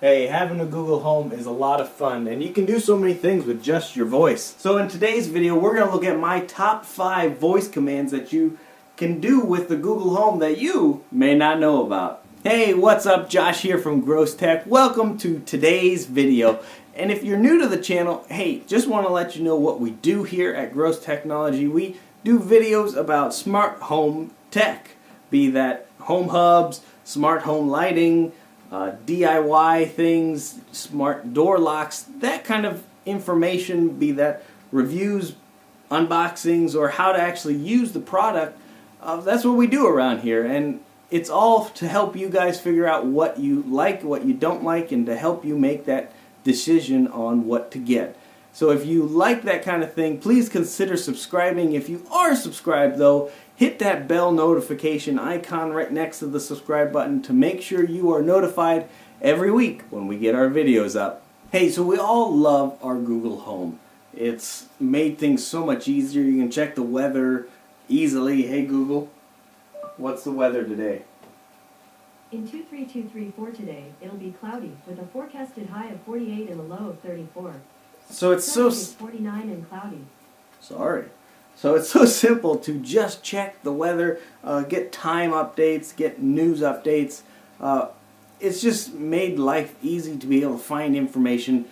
Hey, having a Google Home is a lot of fun, and you can do so many things with just your voice. So in today's video, we're going to look at my top 5 voice commands that you can do with the Google Home that you may not know about. Hey, what's up? Josh here from Gross Tech. Welcome to today's video. And if you're new to the channel, hey, just want to let you know what we do here at Gross Technology. We do videos about smart home tech, be that home hubs, smart home lighting, DIY things, smart door locks, that kind of information, be that reviews, unboxings, or how to actually use the product. That's what we do around here, and it's all to help you guys figure out what you like, what you don't like, and to help you make that decision on what to get. So if you like that kind of thing, please consider subscribing. If you are subscribed though, hit that bell notification icon right next to the subscribe button to make sure you are notified every week when we get our videos up. Hey, so we all love our Google Home. It's made things so much easier. You can check the weather easily. Hey Google, what's the weather today? In 23234 today, it'll be cloudy with a forecasted high of 48 and a low of 34. So it's so... Sunday is 49 and cloudy. Sorry. So it's so simple to just check the weather, get time updates, get news updates. It's just made life easy to be able to find information,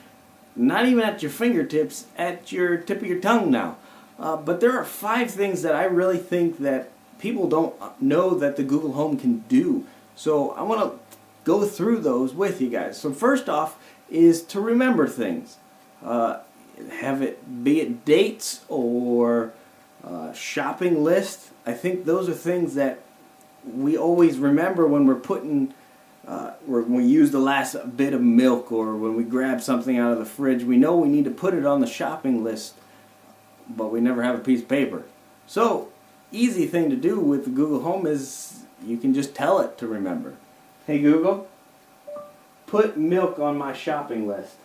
not even at your fingertips, at your tip of your tongue now. But there are 5 things that I really think that people don't know that the Google Home can do. So I want to go through those with you guys. So first off is to remember things. Have it be it dates or shopping list. I think those are things that we always remember when we're putting, when we use the last bit of milk or when we grab something out of the fridge. We know we need to put it on the shopping list, but we never have a piece of paper. So, easy thing to do with the Google Home is you can just tell it to remember. Hey Google, put milk on my shopping list.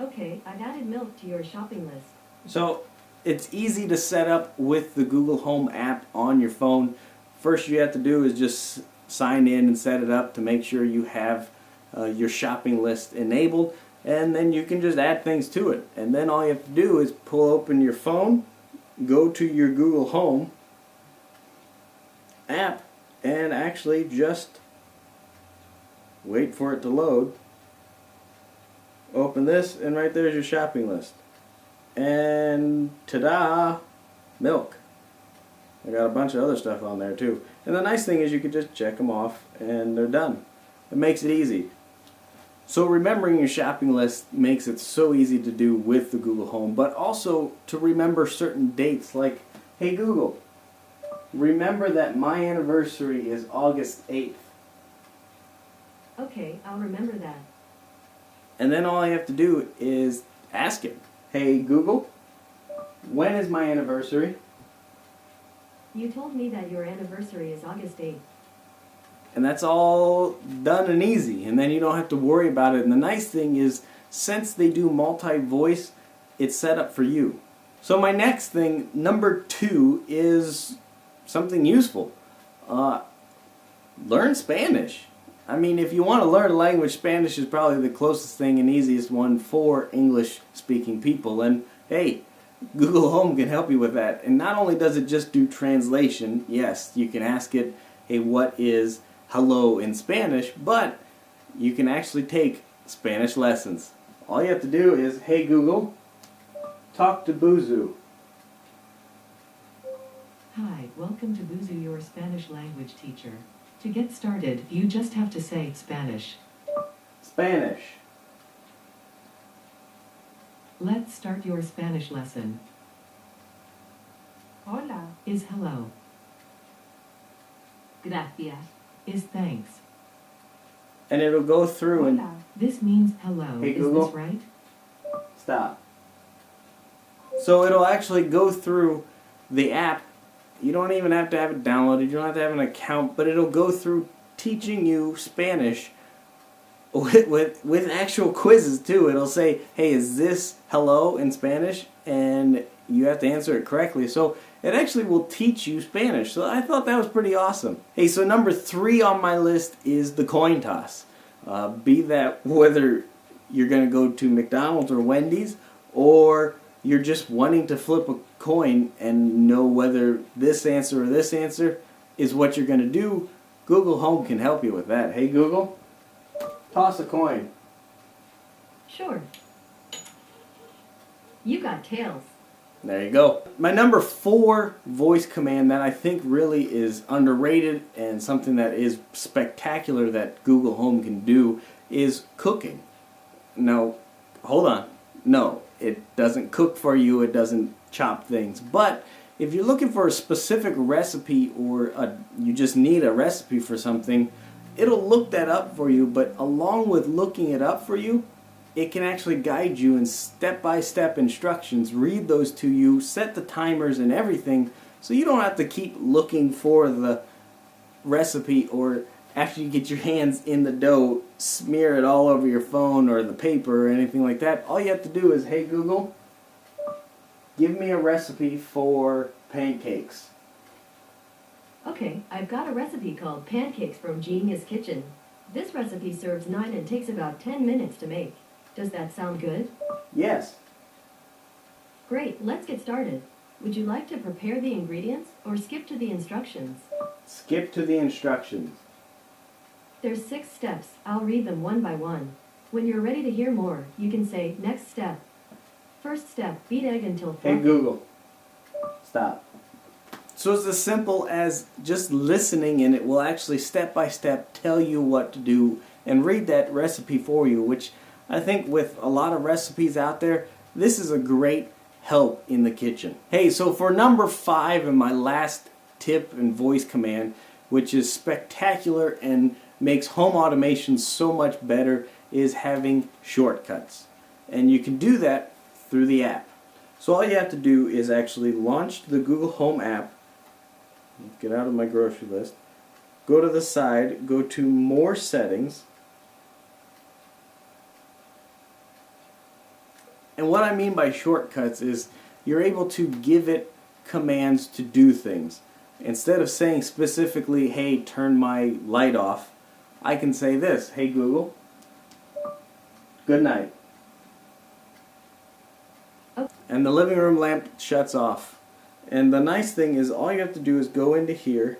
Okay, I've added milk to your shopping list. So, it's easy to set up with the Google Home app on your phone. First you have to do is just sign in and set it up to make sure you have your shopping list enabled, and then you can just add things to it. And then all you have to do is pull open your phone, go to your Google Home app, and actually just wait for it to load. Open this, and right there's your shopping list. And ta-da, milk. I got a bunch of other stuff on there too. And the nice thing is you can just check them off and they're done. It makes it easy. So remembering your shopping list makes it so easy to do with the Google Home, but also to remember certain dates, like, hey Google, remember that my anniversary is August 8th. Okay, I'll remember that. And then all I have to do is ask it. Hey Google, when is my anniversary? You told me that your anniversary is August 8th. And that's all done and easy, and then you don't have to worry about it. And the nice thing is, since they do multi-voice, it's set up for you. So my next thing, number 2, is something useful. Learn Spanish. I mean, if you want to learn a language, Spanish is probably the closest thing and easiest one for English-speaking people. And hey, Google Home can help you with that. And not only does it just do translation, yes, you can ask it, hey, what is hello in Spanish, but you can actually take Spanish lessons. All you have to do is, hey Google, talk to Buzu. Hi, welcome to Buzu, your Spanish language teacher. To get started, you just have to say Spanish. Spanish. Let's start your Spanish lesson. Hola. Is hello. Gracias. Is thanks. And it'll go through and... Hola. This means hello. Hey, Is Google. this right? Stop. So it'll actually go through the app. You don't even have to have it downloaded. You don't have to have an account, but it'll go through teaching you Spanish with actual quizzes too. It'll say, hey, is this hello in Spanish? And you have to answer it correctly. So it actually will teach you Spanish. So I thought that was pretty awesome. Hey, so number 3 on my list is the coin toss. Be that whether you're going to go to McDonald's or Wendy's, or you're just wanting to flip a coin and know whether this answer or this answer is what you're going to do, Google Home can help you with that. Hey Google, toss a coin. Sure. You got tails. There you go. My number 4 voice command that I think really is underrated and something that is spectacular that Google Home can do is cooking. No, hold on. No, it doesn't cook for you. It doesn't chop things. But if you're looking for a specific recipe or you just need a recipe for something, it'll look that up for you. But along with looking it up for you, it can actually guide you in step-by-step instructions, read those to you, set the timers and everything, so you don't have to keep looking for the recipe, or after you get your hands in the dough, smear it all over your phone or the paper or anything like that. All you have to do is, hey Google, give me a recipe for pancakes. Okay, I've got a recipe called Pancakes from Genius Kitchen. This recipe serves 9 and takes about 10 minutes to make. Does that sound good? Yes. Great, let's get started. Would you like to prepare the ingredients or skip to the instructions? Skip to the instructions. There's 6 steps. I'll read them one by one. When you're ready to hear more, you can say, next step. First step, beat egg until Hey fluffy. Google, stop. So it's as simple as just listening, and it will actually step by step tell you what to do and read that recipe for you, which I think with a lot of recipes out there, this is a great help in the kitchen. Hey, so for number 5 and my last tip and voice command, which is spectacular and makes home automation so much better, is having shortcuts. And you can do that through the app. So all you have to do is actually launch the Google Home app, get out of my grocery list, go to the side, go to More Settings, and what I mean by shortcuts is you're able to give it commands to do things. Instead of saying specifically, hey, turn my light off, I can say this, hey Google, good night. Oh. And the living room lamp shuts off. And the nice thing is all you have to do is go into here,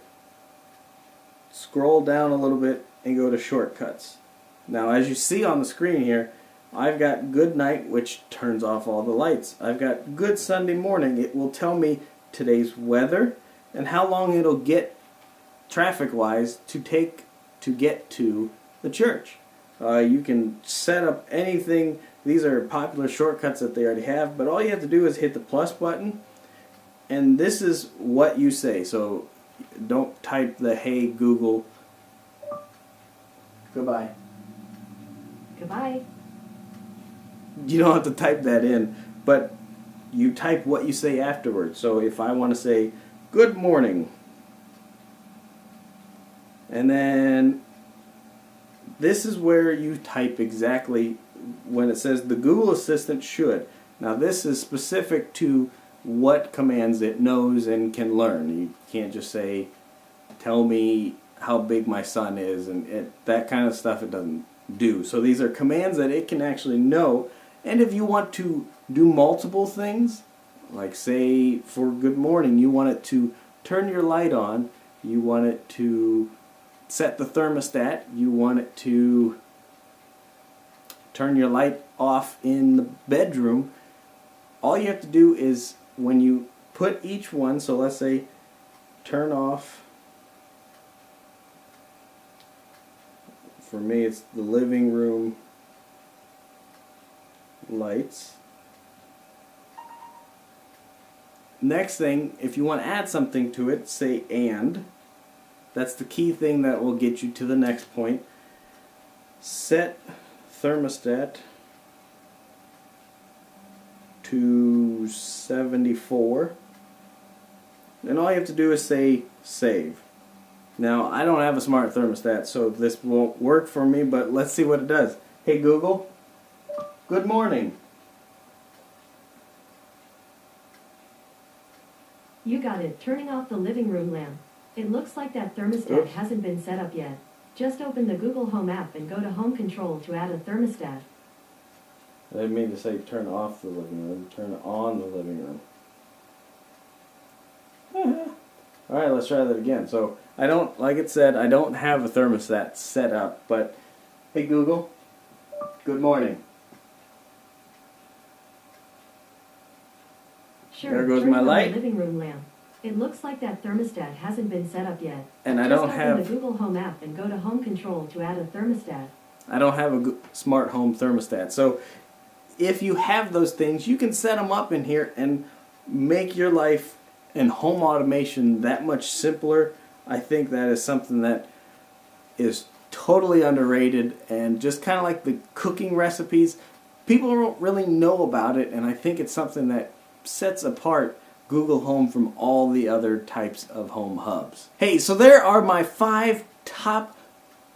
scroll down a little bit, and go to shortcuts. Now as you see on the screen here, I've got good night, which turns off all the lights. I've got good Sunday morning. It will tell me today's weather and how long it'll get traffic-wise to get to the church. You can set up anything. These are popular shortcuts that they already have, but all you have to do is hit the plus button, and this is what you say. So don't type the hey Google. Goodbye. Goodbye. You don't have to type that in, but you type what you say afterwards. So if I want to say good morning, and then this is where you type exactly when it says the Google Assistant should. Now this is specific to what commands it knows and can learn. You can't just say tell me how big my son is, and that kind of stuff it doesn't do. So these are commands that it can actually know. And if you want to do multiple things, like say for good morning, you want it to turn your light on, you want it to set the thermostat, you want it to turn your light off in the bedroom, all you have to do is when you put each one, so let's say turn off, for me it's the living room lights. Next thing, if you want to add something to it, say and. That's the key thing that will get you to the next point. Set thermostat to 74. And all you have to do is say save. Now, I don't have a smart thermostat, so this won't work for me, but let's see what it does. Hey Google, good morning. You got it. Turning off the living room lamp. It looks like that thermostat Oops. hasn't been set up yet. Just open the Google Home app and go to Home Control to add a thermostat. I didn't mean to say turn off the living room, turn on the living room. Alright, let's try that again. So, I don't, like it said, I don't have a thermostat set up, but, hey Google, good morning. Sure, There goes turn my on light. the living room lamp. It looks like that thermostat hasn't been set up yet. And I Just don't open have, the Google Home app and go to Home Control to add a thermostat. a smart home thermostat. So, if you have those things, you can set them up in here and make your life and home automation that much simpler. I think that is something that is totally underrated, and just kind of like the cooking recipes, people don't really know about it, and I think it's something that sets apart Google Home from all the other types of home hubs. Hey, so there are my 5 top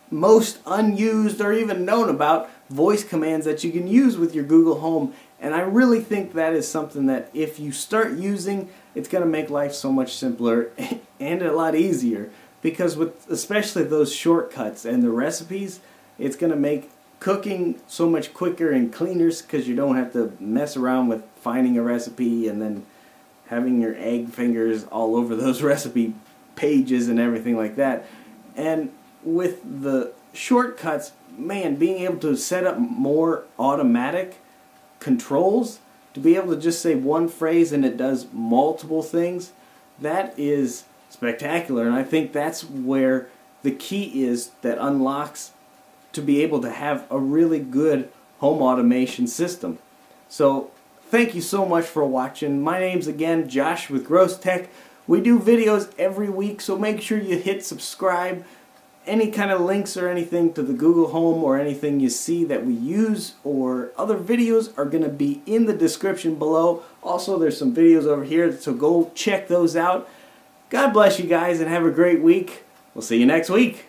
most unused or even known about voice commands that you can use with your Google Home, and I really think that is something that if you start using, it's going to make life so much simpler and a lot easier, because with especially those shortcuts and the recipes, it's going to make cooking so much quicker and cleaner, because you don't have to mess around with finding a recipe and then having your egg fingers all over those recipe pages and everything like that. And with the shortcuts, man, being able to set up more automatic controls to be able to just say one phrase and it does multiple things, that is spectacular. And I think that's where the key is that unlocks to be able to have a really good home automation system. So thank you so much for watching. My name's again Josh with Gross Tech. We do videos every week, so make sure you hit subscribe. Any kind of links or anything to the Google Home or anything you see that we use or other videos are going to be in the description below. Also, there's some videos over here, so go check those out. God bless you guys and have a great week. We'll see you next week.